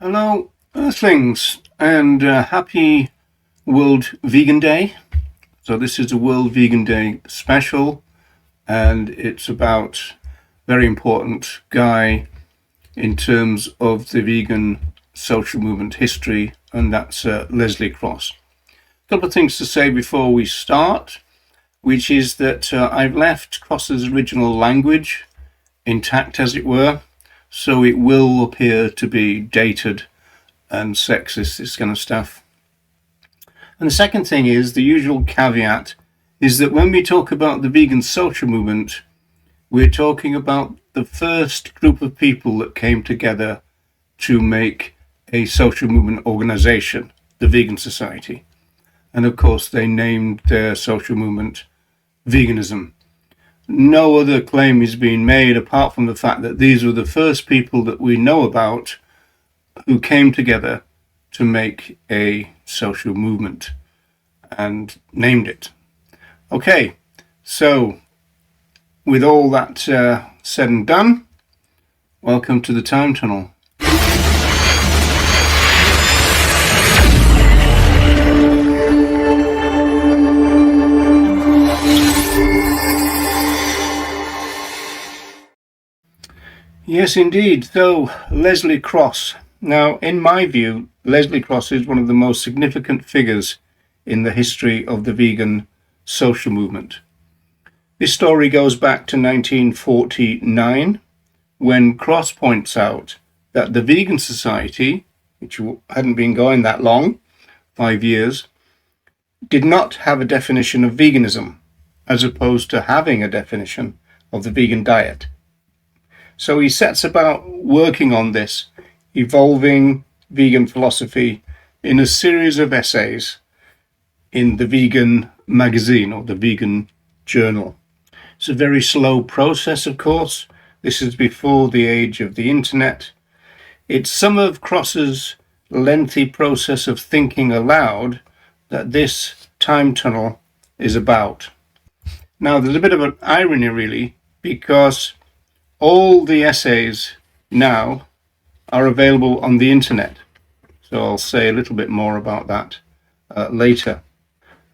Hello, Earthlings, and happy World Vegan Day. So, this is a World Vegan Day special, and it's about a very important guy in terms of the vegan social movement history, and that's Leslie Cross. A couple of things to say before we start, which is that I've left Cross's original language intact, as it were, so it will appear to be dated and sexist, this kind of stuff. And the second thing is, the usual caveat is that when we talk about the vegan social movement, we're talking about the first group of people that came together to make a social movement organization, the Vegan Society. And of course, they named their social movement veganism. No other claim is being made apart from the fact that these were the first people that we know about who came together to make a social movement and named it. Okay, so with all that said and done, welcome to the Time Tunnel. Yes, indeed. So, Leslie Cross. Now, in my view, Leslie Cross is one of the most significant figures in the history of the vegan social movement. This story goes back to 1949, when Cross points out that the Vegan Society, which hadn't been going that long, 5 years, did not have a definition of veganism, as opposed to having a definition of the vegan diet. So he sets about working on this, evolving vegan philosophy in a series of essays in the Vegan magazine or the Vegan Journal. It's a very slow process, of course. This is before the age of the internet. It's some of Cross's lengthy process of thinking aloud that this time tunnel is about. Now, there's a bit of an irony, really, because all the essays now are available on the internet. So I'll say a little bit more about that later.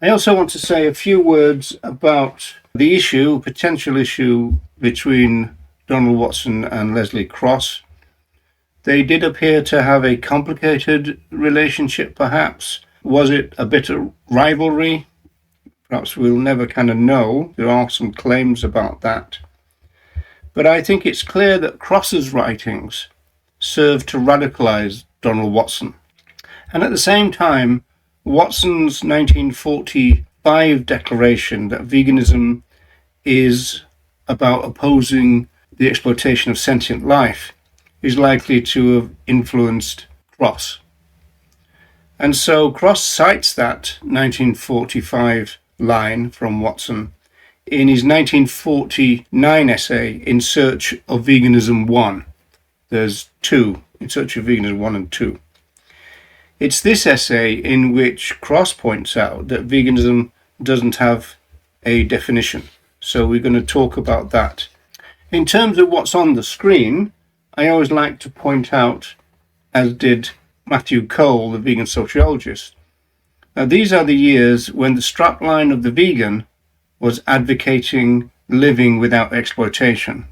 I also want to say a few words about the potential issue between Donald Watson and Leslie Cross. They did appear to have a complicated relationship, perhaps. Was it a bit of rivalry? Perhaps we'll never kind of know. There are some claims about that. But I think it's clear that Cross's writings served to radicalize Donald Watson. And at the same time, Watson's 1945 declaration that veganism is about opposing the exploitation of sentient life is likely to have influenced Cross. And so Cross cites that 1945 line from Watson in his 1949 essay, In Search of Veganism 1. There's two, In Search of Veganism 1 and 2. It's this essay in which Cross points out that veganism doesn't have a definition. So we're going to talk about that. In terms of what's on the screen, I always like to point out, as did Matthew Cole, the vegan sociologist, now these are the years when the strapline of the vegan was advocating living without exploitation.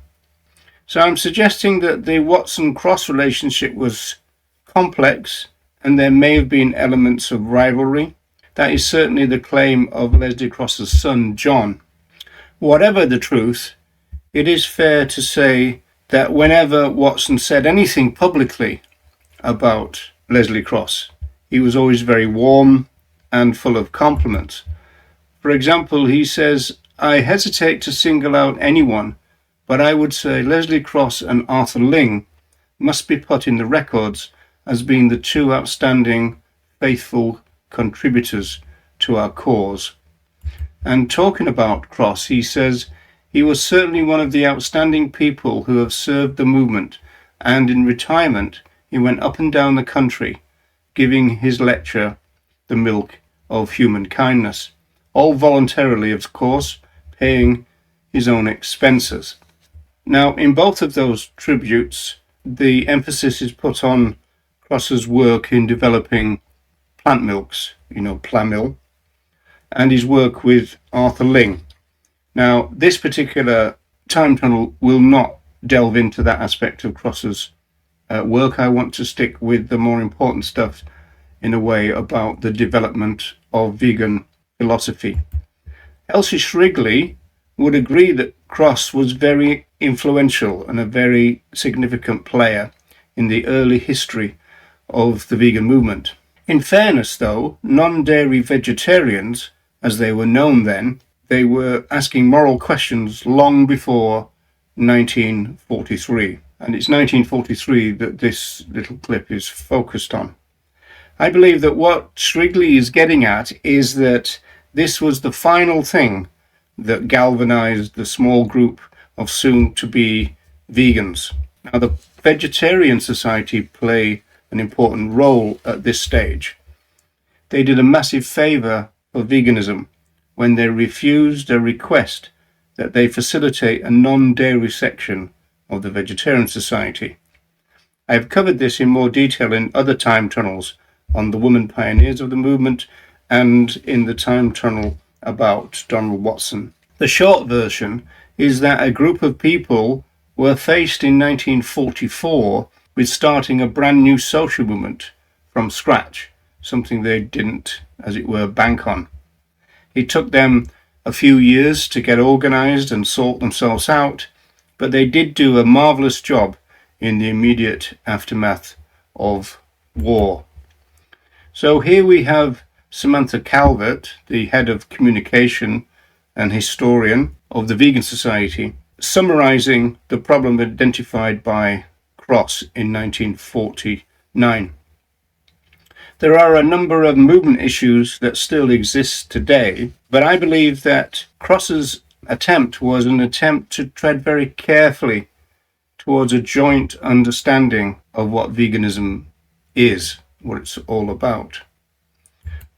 So I'm suggesting that the Watson-Cross relationship was complex and there may have been elements of rivalry. That is certainly the claim of Leslie Cross's son, John. Whatever the truth, it is fair to say that whenever Watson said anything publicly about Leslie Cross, he was always very warm and full of compliments. For example, he says, I hesitate to single out anyone, but I would say Leslie Cross and Arthur Ling must be put in the records as being the two outstanding, faithful contributors to our cause. And talking about Cross, he says, he was certainly one of the outstanding people who have served the movement, and in retirement he went up and down the country, giving his lecture, The Milk of Human Kindness. All voluntarily, of course, paying his own expenses. Now, in both of those tributes, the emphasis is put on Cross's work in developing plant milks, Plamil, and his work with Arthur Ling. Now, this particular time tunnel will not delve into that aspect of Cross's work. I want to stick with the more important stuff in a way about the development of vegan philosophy. Elsie Shrigley would agree that Cross was very influential and a very significant player in the early history of the vegan movement. In fairness, though, non-dairy vegetarians, as they were known then, they were asking moral questions long before 1943. And it's 1943 that this little clip is focused on. I believe that what Shrigley is getting at is that this was the final thing that galvanized the small group of soon-to-be vegans. Now, the Vegetarian Society play an important role at this stage. They did a massive favor for veganism when they refused a request that they facilitate a non-dairy section of the Vegetarian Society. I have covered this in more detail in other time tunnels on the women pioneers of the movement and in the time tunnel about Donald Watson. The short version is that a group of people were faced in 1944 with starting a brand new social movement from scratch, something they didn't, as it were, bank on. It took them a few years to get organized and sort themselves out, but they did do a marvelous job in the immediate aftermath of war. So here we have Samantha Calvert, the head of communication and historian of the Vegan Society, summarizing the problem identified by Cross in 1949. There are a number of movement issues that still exist today, but I believe that Cross's attempt was an attempt to tread very carefully towards a joint understanding of what veganism is, what it's all about.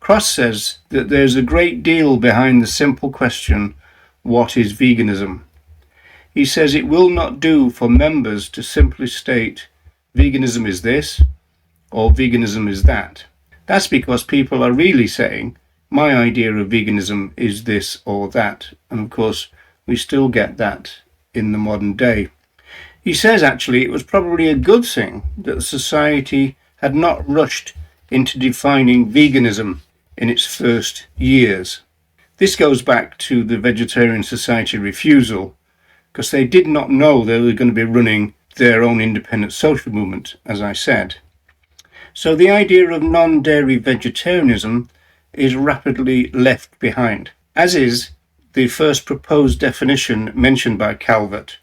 Cross says that there's a great deal behind the simple question, what is veganism? He says it will not do for members to simply state veganism is this or veganism is that. That's because people are really saying my idea of veganism is this or that. And of course, we still get that in the modern day. He says actually it was probably a good thing that the society had not rushed into defining veganism in its first years. This goes back to the Vegetarian Society refusal, because they did not know they were going to be running their own independent social movement, as I said. So the idea of non-dairy vegetarianism is rapidly left behind, as is the first proposed definition mentioned by Calvert,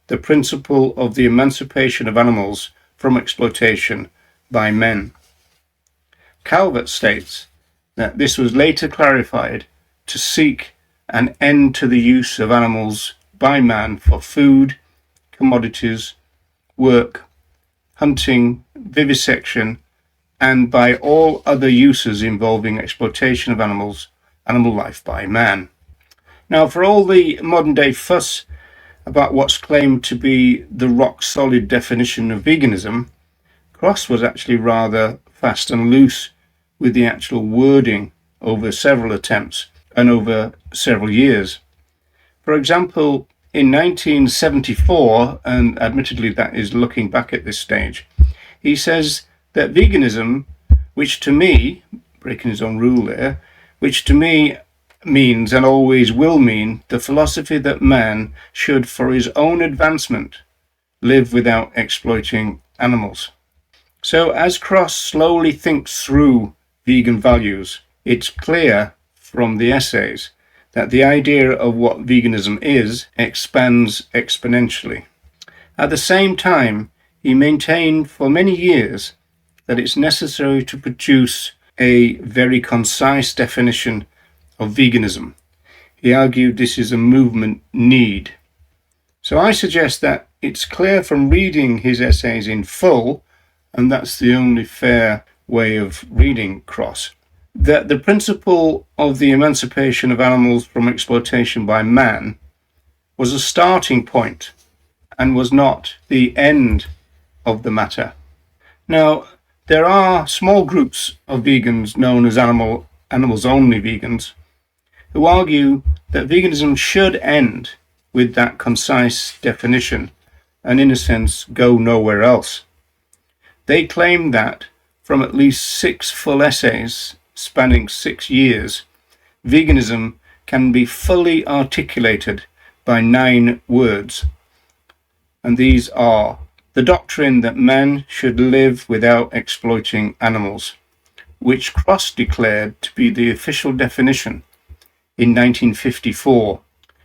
the principle of the emancipation of animals from exploitation by men. Calvert states that this was later clarified to seek an end to the use of animals by man for food, commodities, work, hunting, vivisection, and by all other uses involving exploitation of animal life by man. Now, for all the modern day fuss about what's claimed to be the rock-solid definition of veganism, Cross was actually rather fast and loose with the actual wording over several attempts and over several years. For example, in 1974, and admittedly that is looking back at this stage, he says that veganism, which to me, breaking his own rule there, which to me means and always will mean the philosophy that man should, for his own advancement, live without exploiting animals. So as Cross slowly thinks through vegan values, it's clear from the essays that the idea of what veganism is expands exponentially. At the same time, he maintained for many years that it's necessary to produce a very concise definition of veganism. He argued this is a movement need. So I suggest that it's clear from reading his essays in full, and that's the only fair way of reading Cross, that the principle of the emancipation of animals from exploitation by man was a starting point and was not the end of the matter. Now, There are small groups of vegans known as animals only vegans who argue that veganism should end with that concise definition and, in a sense, go nowhere else. They claim that from at least 6 full essays spanning 6 years, veganism can be fully articulated by 9 words. And these are: the doctrine that man should live without exploiting animals, which Cross declared to be the official definition in 1954.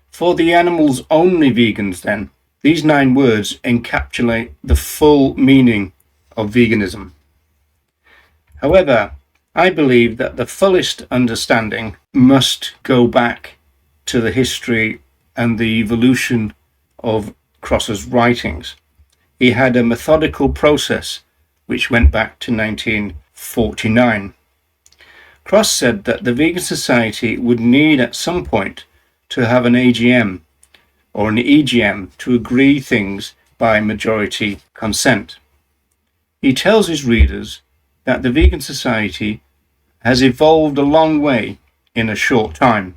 For the animals only vegans, then, these 9 words encapsulate the full meaning of veganism. However, I believe that the fullest understanding must go back to the history and the evolution of Cross's writings. He had a methodical process which went back to 1949. Cross said that the Vegan Society would need at some point to have an AGM or an EGM to agree things by majority consent. He tells his readers that the Vegan Society has evolved a long way in a short time,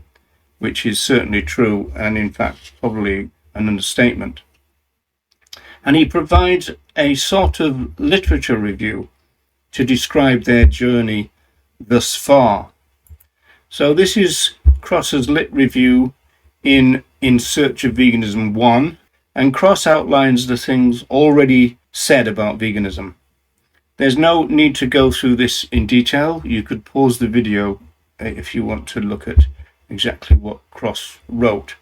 which is certainly true and in fact probably an understatement. And he provides a sort of literature review to describe their journey thus far. So this is Cross's lit review in Search of Veganism 1, and Cross outlines the things already said about veganism. There's no need to go through this in detail. You could pause the video if you want to look at exactly what Cross wrote.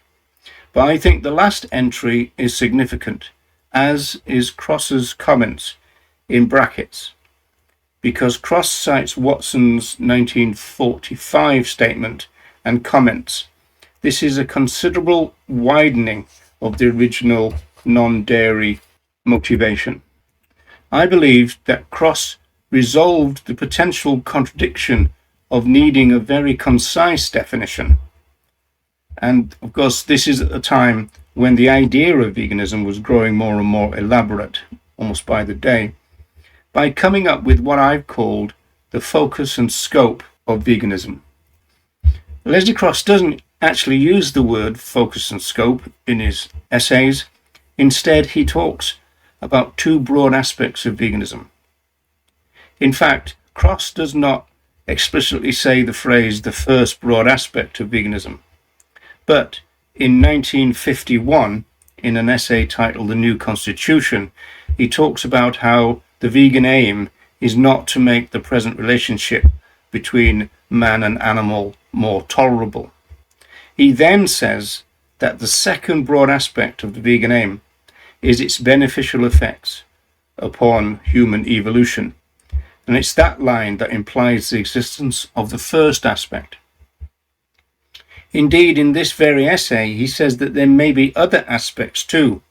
But I think the last entry is significant, as is Cross's comments in brackets, because Cross cites Watson's 1945 statement and comments. This is a considerable widening of the original non-dairy motivation. I believe that Cross resolved the potential contradiction of needing a very concise definition. And of course, this is at a time when the idea of veganism was growing more and more elaborate, almost by the day, by coming up with what I've called the focus and scope of veganism. Leslie Cross doesn't actually use the word focus and scope in his essays. Instead, he talks about 2 broad aspects of veganism. In fact, Cross does not explicitly say the phrase the first broad aspect of veganism, but in 1951, in an essay titled The New Constitution, he talks about how the vegan aim is not to make the present relationship between man and animal more tolerable. He then says that the second broad aspect of the vegan aim is its beneficial effects upon human evolution. And it's that line that implies the existence of the first aspect. Indeed, in this very essay, he says that there may be other aspects too,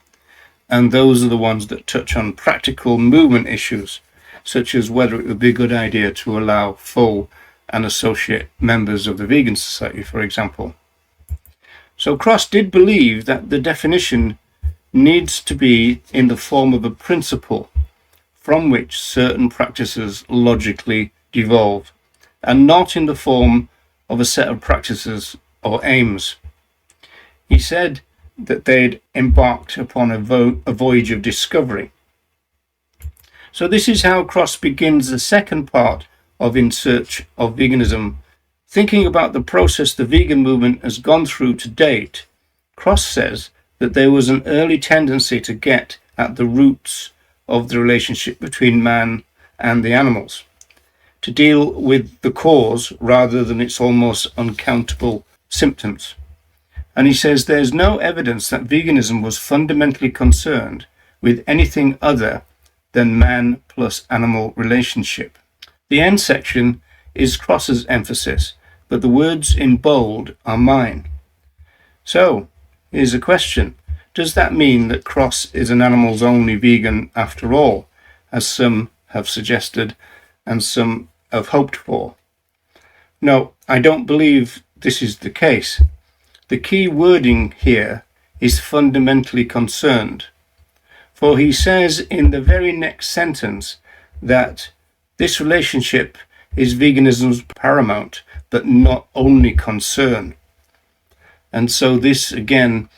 and those are the ones that touch on practical movement issues, such as whether it would be a good idea to allow full and associate members of the Vegan Society, for example. So Cross did believe that the definition needs to be in the form of a principle from which certain practices logically devolve, and not in the form of a set of practices or aims. He said that they'd embarked upon a voyage of discovery. So this is how Cross begins the second part of In Search of Veganism. Thinking about the process the vegan movement has gone through to date, Cross says that there was an early tendency to get at the roots of the relationship between man and the animals, to deal with the cause rather than its almost uncountable symptoms. And he says there's no evidence that veganism was fundamentally concerned with anything other than man plus animal relationship. The end section is Cross's emphasis, but the words in bold are mine. So, here's a question. Does that mean that Cross is an animals-only vegan after all, as some have suggested and some have hoped for? No, I don't believe this is the case. The key wording here is fundamentally concerned, for he says in the very next sentence that This relationship is veganism's paramount but not only concern. And so this again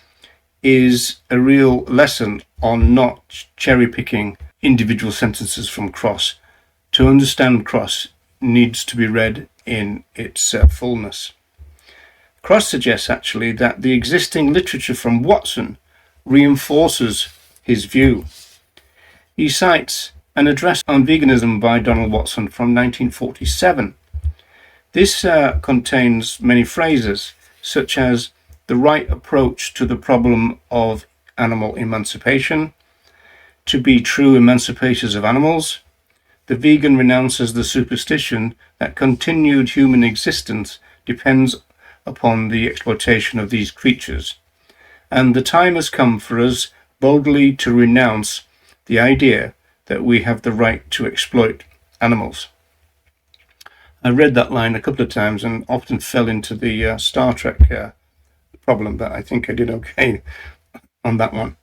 is a real lesson on not cherry-picking individual sentences from Cross. To understand Cross needs to be read in its fullness. Cross suggests actually that the existing literature from Watson reinforces his view. He cites an address on veganism by Donald Watson from 1947. This contains many phrases such as the right approach to the problem of animal emancipation, to be true emancipators of animals. The vegan renounces the superstition that continued human existence depends upon the exploitation of these creatures, and the time has come for us boldly to renounce the idea that we have the right to exploit animals. I read that line a couple of times and often fell into the Star Trek problem, but I think I did okay on that one.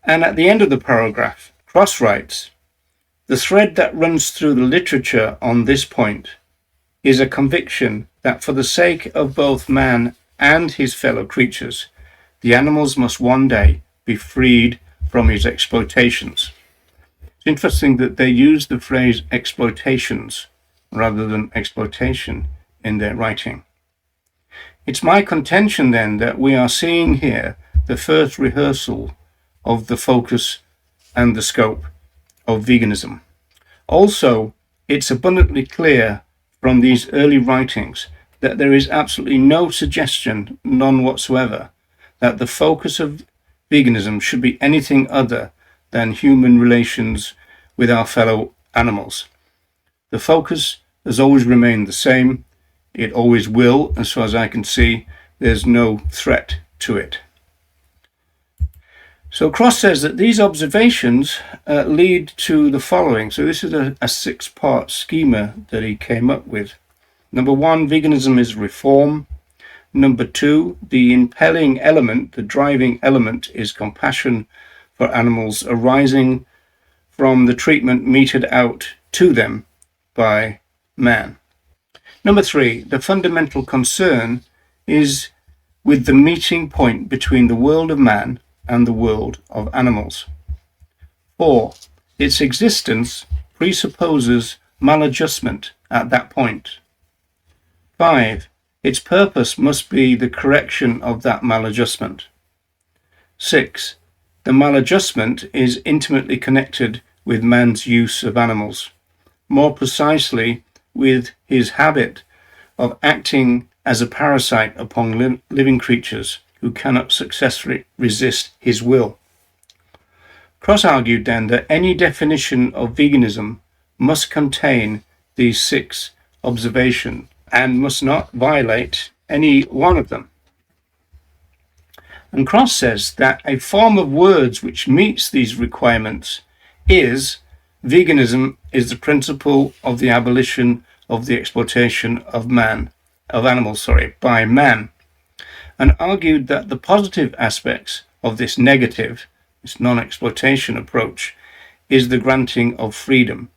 And at the end of the paragraph, Cross writes, "The thread that runs through the literature on this point is a conviction that for the sake of both man and his fellow creatures, the animals must one day be freed from his exploitations." It's interesting that they use the phrase exploitations rather than exploitation in their writing. It's my contention then that we are seeing here the first rehearsal of the focus and the scope of veganism. Also, it's abundantly clear from these early writings that there is absolutely no suggestion, none whatsoever, that the focus of veganism should be anything other than human relations with our fellow animals. The focus has always remained the same. It always will, as far as I can see. There's no threat to it. So Cross says that these observations lead to the following. So this is a six-part schema that he came up with. Number one, veganism is reform. Number two, the impelling element, the driving element, is compassion for animals arising from the treatment meted out to them by man. Number three, the fundamental concern is with the meeting point between the world of man and the world of animals. 4. Its existence presupposes maladjustment at that point. 5. Its purpose must be the correction of that maladjustment. 6. The maladjustment is intimately connected with man's use of animals, more precisely with his habit of acting as a parasite upon living creatures who cannot successfully resist his will. Cross argued then that any definition of veganism must contain these 6 observations and must not violate any one of them. And Cross says that a form of words which meets these requirements is veganism is the principle of the abolition of the exploitation of animals by man, and argued that the positive aspects of this negative, this non-exploitation approach, is the granting of freedom,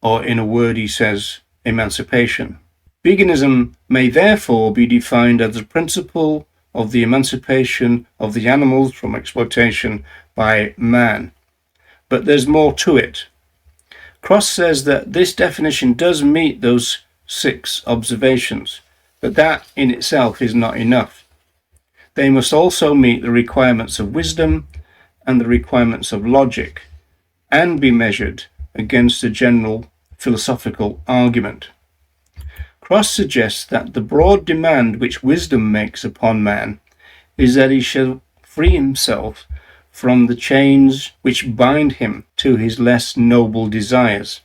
or in a word he says, emancipation. Veganism may therefore be defined as the principle of the emancipation of the animals from exploitation by man. But there's more to it. Cross says that this definition does meet those 6 observations, but that in itself is not enough. They must also meet the requirements of wisdom and the requirements of logic, and be measured against a general philosophical argument. Cross suggests that the broad demand which wisdom makes upon man is that he shall free himself from the chains which bind him to his less noble desires,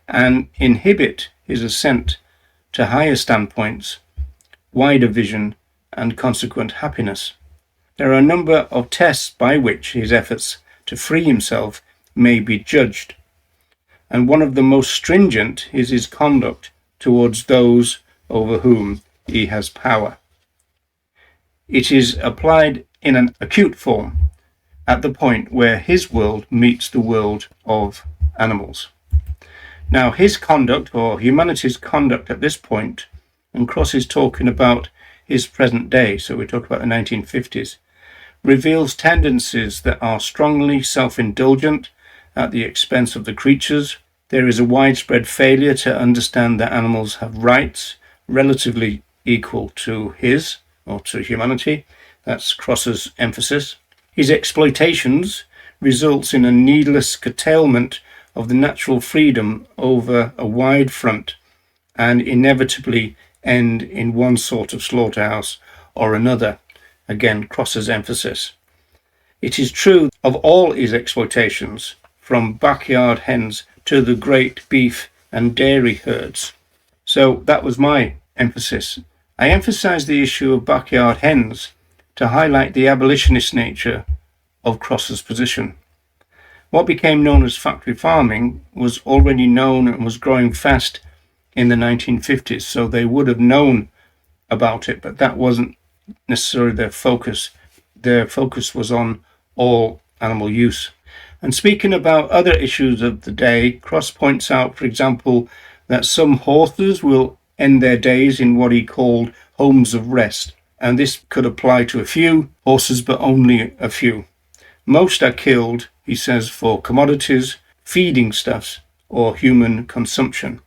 and inhibit his ascent to higher standpoints, wider vision, and consequent happiness. There are a number of tests by which his efforts to free himself may be judged, and one of the most stringent is his conduct towards those over whom he has power. It is applied in an acute form at the point where his world meets the world of animals. Now, his conduct, or humanity's conduct at this point, and Cross is talking about his present day, so we talk about the 1950s, reveals tendencies that are strongly self-indulgent at the expense of the creatures. There is a widespread failure to understand that animals have rights relatively equal to his, or to humanity. That's Cross's emphasis. His exploitations results in a needless curtailment of the natural freedom over a wide front, and inevitably end in one sort of slaughterhouse or another. Again, Cross's emphasis. It is true of all his exploitations, from backyard hens to the great beef and dairy herds. So that was my emphasis. I emphasised the issue of backyard hens to highlight the abolitionist nature of Cross's position. What became known as factory farming was already known and was growing fast in the 1950s, so they would have known about it, but that wasn't necessarily their focus. Their focus was on all animal use. And speaking about other issues of the day, Cross points out, for example, that some horses will end their days in what he called homes of rest, and this could apply to a few horses, but only a few. Most are killed, he says, for commodities, feeding stuffs, or human consumption.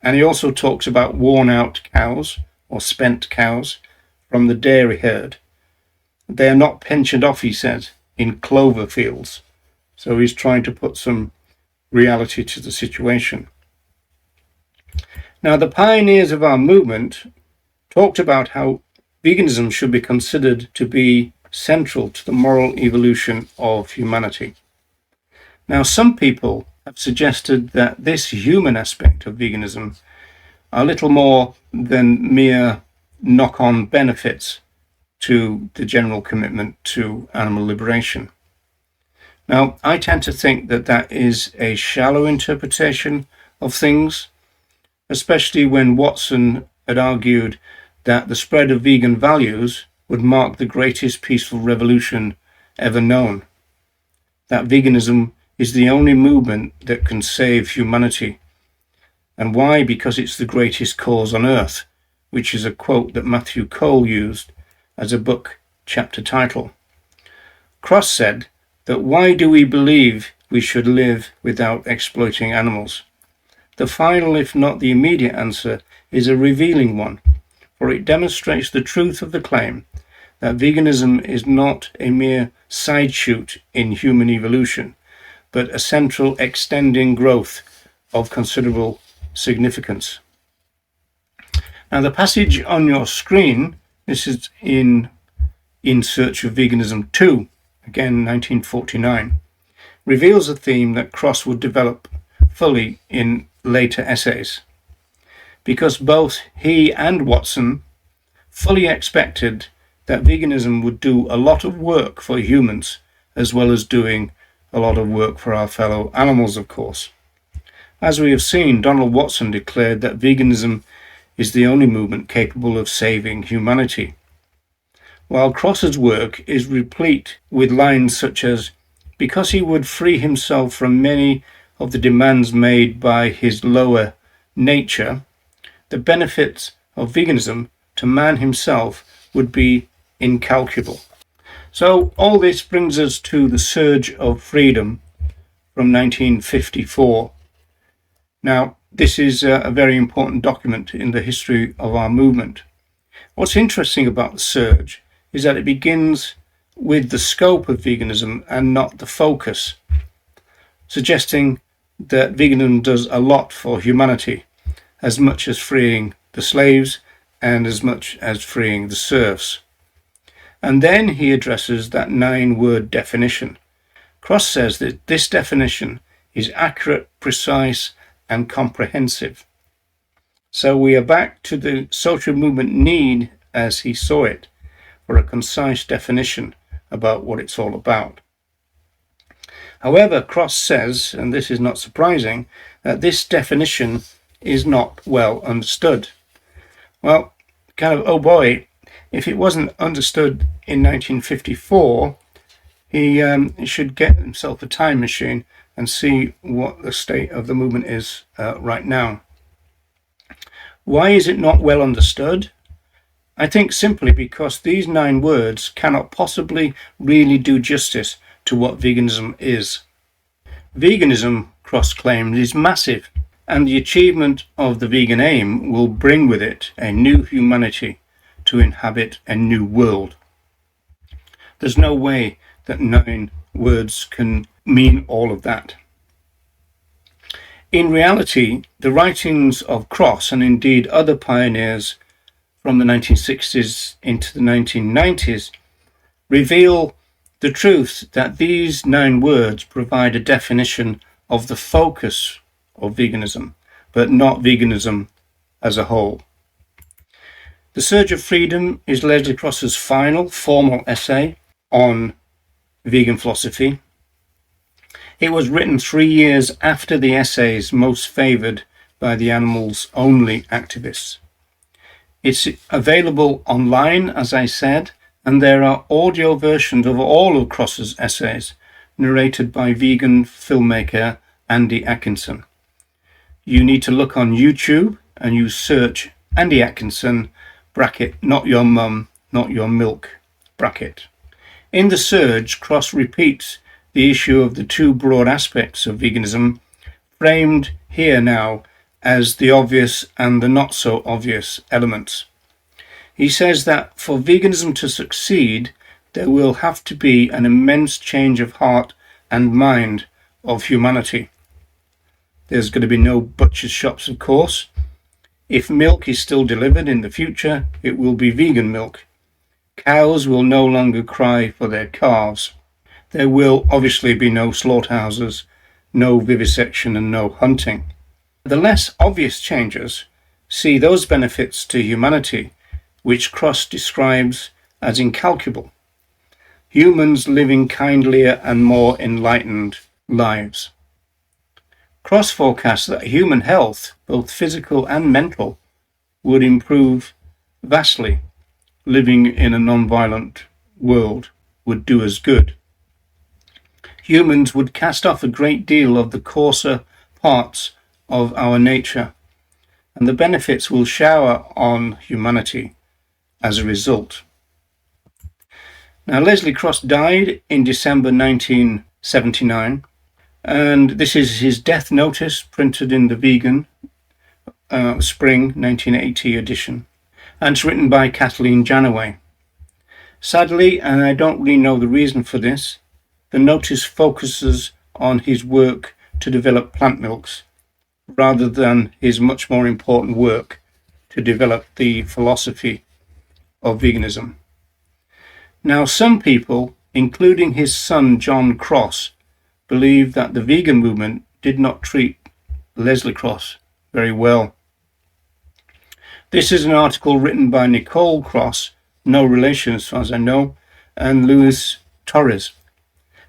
And he also talks about worn-out cows, or spent cows, from the dairy herd. They are not pensioned off, he says, in clover fields. So he's trying to put some reality to the situation. Now, the pioneers of our movement talked about how veganism should be considered to be central to the moral evolution of humanity. Now, some people have suggested that this human aspect of veganism are little more than mere knock-on benefits to the general commitment to animal liberation. Now, I tend to think that that is a shallow interpretation of things, especially when Watson had argued that the spread of vegan values would mark the greatest peaceful revolution ever known. That veganism is the only movement that can save humanity. And why? Because it's the greatest cause on earth, which is a quote that Matthew Cole used as a book chapter title. Cross said that why do we believe we should live without exploiting animals? The final, if not the immediate answer, is a revealing one, for it demonstrates the truth of the claim that veganism is not a mere side shoot in human evolution, but a central extending growth of considerable significance. Now, the passage on your screen, this is in Search of Veganism 2, again 1949, reveals a theme that Cross would develop fully in later essays, because both he and Watson fully expected that veganism would do a lot of work for humans, as well as doing a lot of work for our fellow animals, of course. As we have seen, Donald Watson declared that veganism is the only movement capable of saving humanity, while Cross's work is replete with lines such as, because he would free himself from many of the demands made by his lower nature, the benefits of veganism to man himself would be incalculable. So all this brings us to the Surge of Freedom from 1954. Now, this is a very important document in the history of our movement. What's interesting about the Surge is that it begins with the scope of veganism and not the focus, suggesting that veganism does a lot for humanity, as much as freeing the slaves and as much as freeing the serfs. And then he addresses that 9-word definition. Cross says that this definition is accurate, precise, and comprehensive. So we are back to the social movement need, as he saw it, for a concise definition about what it's all about. However, Cross says, and this is not surprising, that this definition is not well understood. Well, oh boy, if it wasn't understood in 1954, he should get himself a time machine and see what the state of the movement is right now. Why is it not well understood? I think simply because these 9 words cannot possibly really do justice to what veganism is. Veganism, Cross claims, is massive, and the achievement of the vegan aim will bring with it a new humanity to inhabit a new world. There's no way that 9 words can mean all of that. In reality, the writings of Cross, and indeed other pioneers from the 1960s into the 1990s, reveal the truth that these 9 words provide a definition of the focus of veganism, but not veganism as a whole. The Surge of Freedom is Leslie Cross's final formal essay on vegan philosophy. It was written 3 years after the essays most favoured by the animals-only activists. It's available online, as I said, and there are audio versions of all of Cross's essays, narrated by vegan filmmaker Andy Atkinson. You need to look on YouTube and you search Andy Atkinson, bracket, not your mum, not your milk, bracket. In The Surge, Cross repeats the issue of the 2 broad aspects of veganism, framed here now as the obvious and the not so obvious elements. He says that for veganism to succeed, there will have to be an immense change of heart and mind of humanity. There's going to be no butcher's shops, of course. If milk is still delivered in the future, it will be vegan milk. Cows will no longer cry for their calves. There will obviously be no slaughterhouses, no vivisection and no hunting. The less obvious changes see those benefits to humanity, which Cross describes as incalculable. Humans living kindlier and more enlightened lives. Cross forecasts that human health, both physical and mental, would improve vastly. Living in a non-violent world would do us good. Humans would cast off a great deal of the coarser parts of our nature, and the benefits will shower on humanity as a result. Now, Leslie Cross died in December 1979, and this is his death notice printed in the Vegan Spring 1980 edition, and it's written by Kathleen Janaway. Sadly, and I don't really know the reason for this, the notice focuses on his work to develop plant milks rather than his much more important work to develop the philosophy of veganism. Now, some people, including his son John Cross, believe that the vegan movement did not treat Leslie Cross very well. This is an article written by Nicole Cross, no relation as far as I know, and Luis Torres.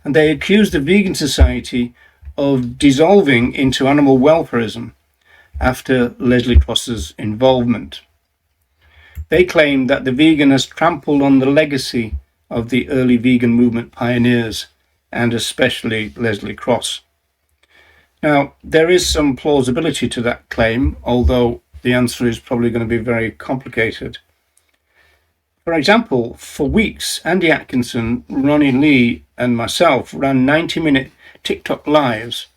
And they accuse the Vegan Society of dissolving into animal welfarism after Leslie Cross's involvement. They claim that the vegan has trampled on the legacy of the early vegan movement pioneers, and especially Leslie Cross. Now, there is some plausibility to that claim, although the answer is probably going to be very complicated. For example, for weeks, Andy Atkinson, Ronnie Lee, and myself ran 90-minute TikTok lives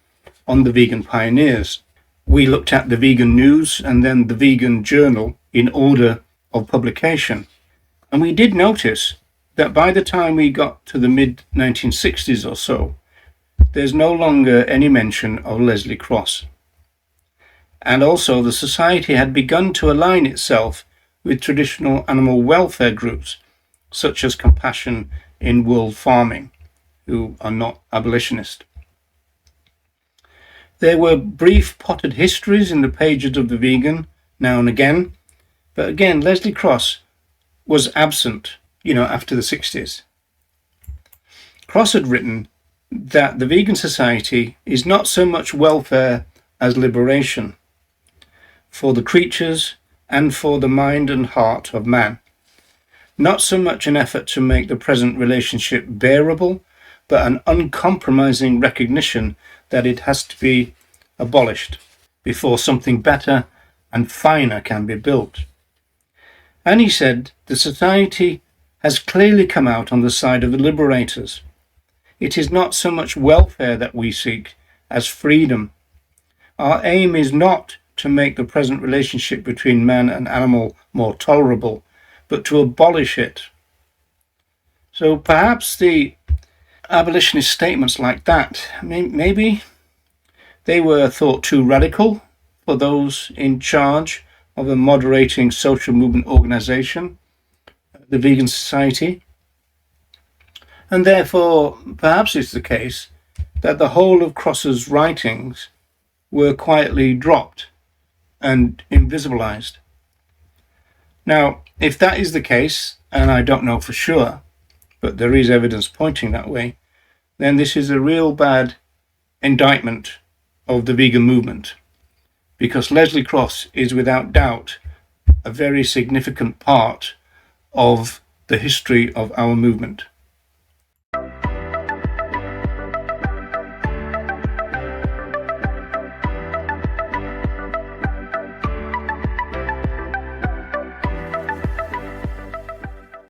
on the vegan pioneers. We looked at the vegan news and then the vegan journal in order of publication. And we did notice that by the time we got to the mid-1960s or so, there's no longer any mention of Leslie Cross. And also the society had begun to align itself with traditional animal welfare groups, such as Compassion in World Farming, who are not abolitionist. There were brief potted histories in the pages of the Vegan now and again, but again, Leslie Cross was absent, after the 60s. Cross had written that the Vegan Society is not so much welfare as liberation for the creatures and for the mind and heart of man. Not so much an effort to make the present relationship bearable, but an uncompromising recognition that it has to be abolished before something better and finer can be built. And he said the society has clearly come out on the side of the liberators. It is not so much welfare that we seek as freedom. Our aim is not to make the present relationship between man and animal more tolerable, but to abolish it. So perhaps the abolitionist statements like that, maybe they were thought too radical for those in charge of a moderating social movement organization, the Vegan Society. And therefore, perhaps it's the case that the whole of Cross's writings were quietly dropped and invisibilized. Now, if that is the case, and I don't know for sure, but there is evidence pointing that way, then this is a real bad indictment of the vegan movement, because Leslie Cross is without doubt a very significant part of the history of our movement.